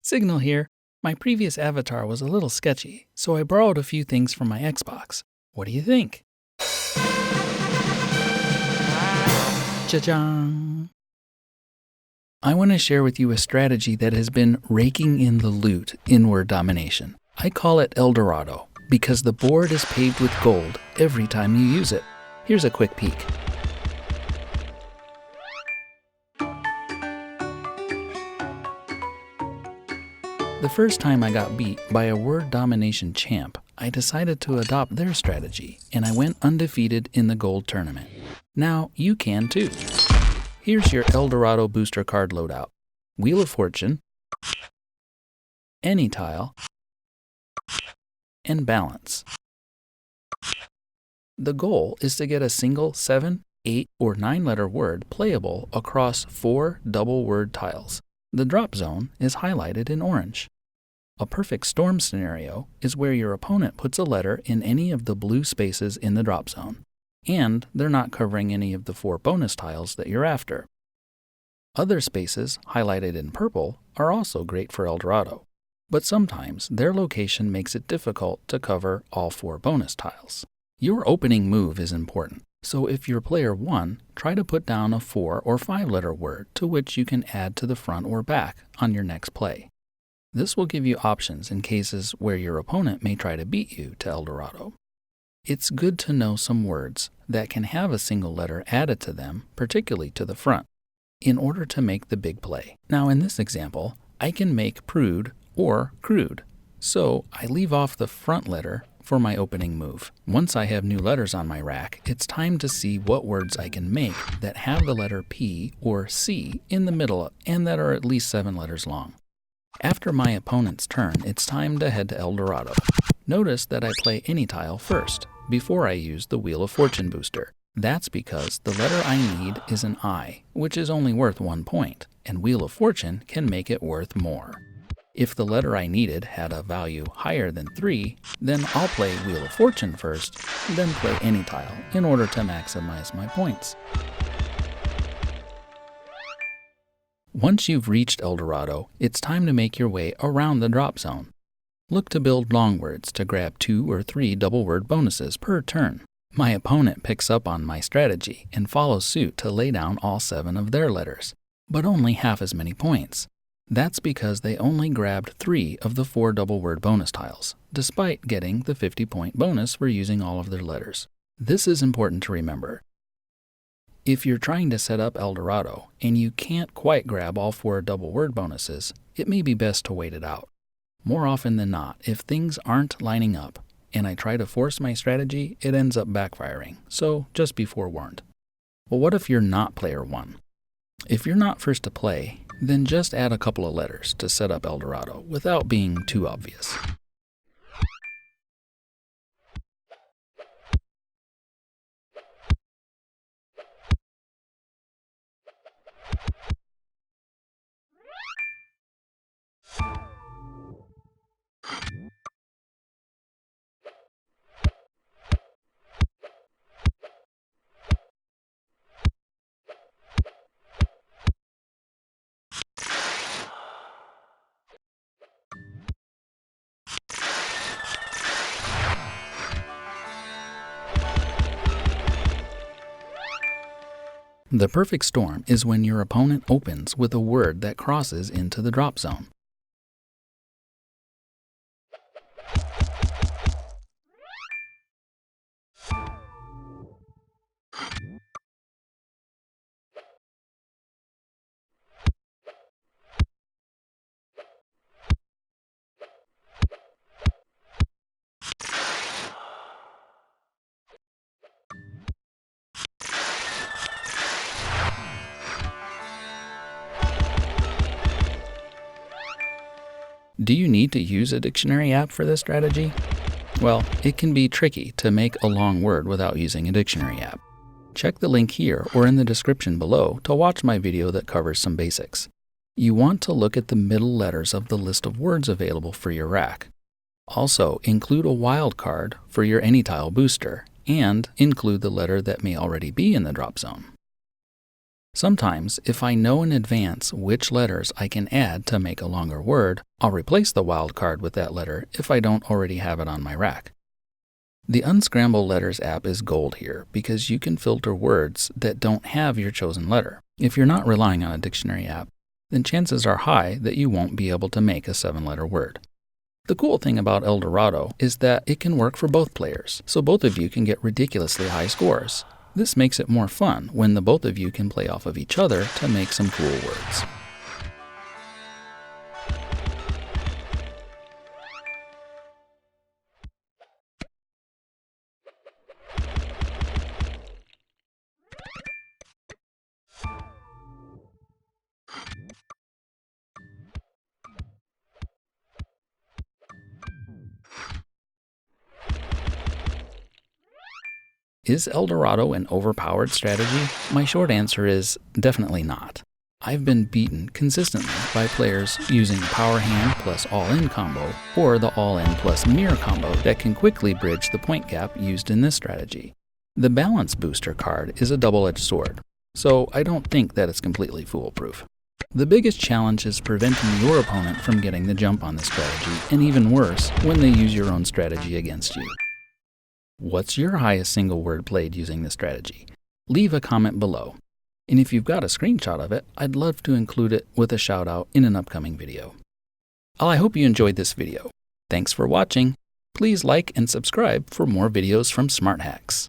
Signal here. My previous avatar was a little sketchy, so I borrowed a few things from my Xbox. What do you think? Cha-chang! I want to share with you a strategy that has been raking in the loot in Word Domination. I call it El Dorado because the board is paved with gold every time you use it. Here's a quick peek. The first time I got beat by a Word Domination champ, I decided to adopt their strategy, and I went undefeated in the gold tournament. Now you can too. Here's your El Dorado booster card loadout. Wheel of Fortune, Any Tile, and Balance. The goal is to get a single 7, 8, or 9-letter word playable across 4 double word tiles. The drop zone is highlighted in orange. A perfect storm scenario is where your opponent puts a letter in any of the blue spaces in the drop zone, and they're not covering any of the 4 bonus tiles that you're after. Other spaces, highlighted in purple, are also great for El Dorado, but sometimes their location makes it difficult to cover all 4 bonus tiles. Your opening move is important. So if you're player 1, try to put down a 4 or 5-letter word to which you can add to the front or back on your next play. This will give you options in cases where your opponent may try to beat you to El Dorado. It's good to know some words that can have a single letter added to them, particularly to the front, in order to make the big play. Now in this example, I can make prude or crude, so I leave off the front letter for my opening move. Once I have new letters on my rack, it's time to see what words I can make that have the letter P or C in the middle and that are at least 7 letters long. After my opponent's turn, it's time to head to El Dorado. Notice that I play Any Tile first, before I use the Wheel of Fortune booster. That's because the letter I need is an I, which is only worth 1 point, and Wheel of Fortune can make it worth more. If the letter I needed had a value higher than 3, then I'll play Wheel of Fortune first, then play Any Tile in order to maximize my points. Once you've reached El Dorado, it's time to make your way around the drop zone. Look to build long words to grab 2 or 3 double word bonuses per turn. My opponent picks up on my strategy and follows suit to lay down all 7 of their letters, but only half as many points. That's because they only grabbed 3 of the 4 double word bonus tiles, despite getting the 50-point bonus for using all of their letters. This is important to remember. If you're trying to set up El Dorado and you can't quite grab all 4 double word bonuses, it may be best to wait it out. More often than not, if things aren't lining up and I try to force my strategy, it ends up backfiring, so just be forewarned. Well, what if you're not player 1? If you're not first to play, then just add a couple of letters to set up El Dorado without being too obvious. The perfect storm is when your opponent opens with a word that crosses into the drop zone. Do you need to use a dictionary app for this strategy? Well, it can be tricky to make a long word without using a dictionary app. Check the link here or in the description below to watch my video that covers some basics. You want to look at the middle letters of the list of words available for your rack. Also, include a wildcard for your Any Tile booster, and include the letter that may already be in the drop zone. Sometimes, if I know in advance which letters I can add to make a longer word, I'll replace the wildcard with that letter if I don't already have it on my rack. The Unscramble Letters app is gold here because you can filter words that don't have your chosen letter. If you're not relying on a dictionary app, then chances are high that you won't be able to make a 7-letter word. The cool thing about DORADO is that it can work for both players, so both of you can get ridiculously high scores. This makes it more fun when the both of you can play off of each other to make some cool words. Is Eldorado an overpowered strategy? My short answer is definitely not. I've been beaten consistently by players using the power hand plus all-in combo or the all-in plus mirror combo that can quickly bridge the point gap used in this strategy. The balance booster card is a double-edged sword, so I don't think that it's completely foolproof. The biggest challenge is preventing your opponent from getting the jump on this strategy, and even worse, when they use your own strategy against you. What's your highest single word played using this strategy? Leave a comment below. And if you've got a screenshot of it, I'd love to include it with a shout out in an upcoming video. I hope you enjoyed this video. Thanks for watching. Please like and subscribe for more videos from SmartHacks.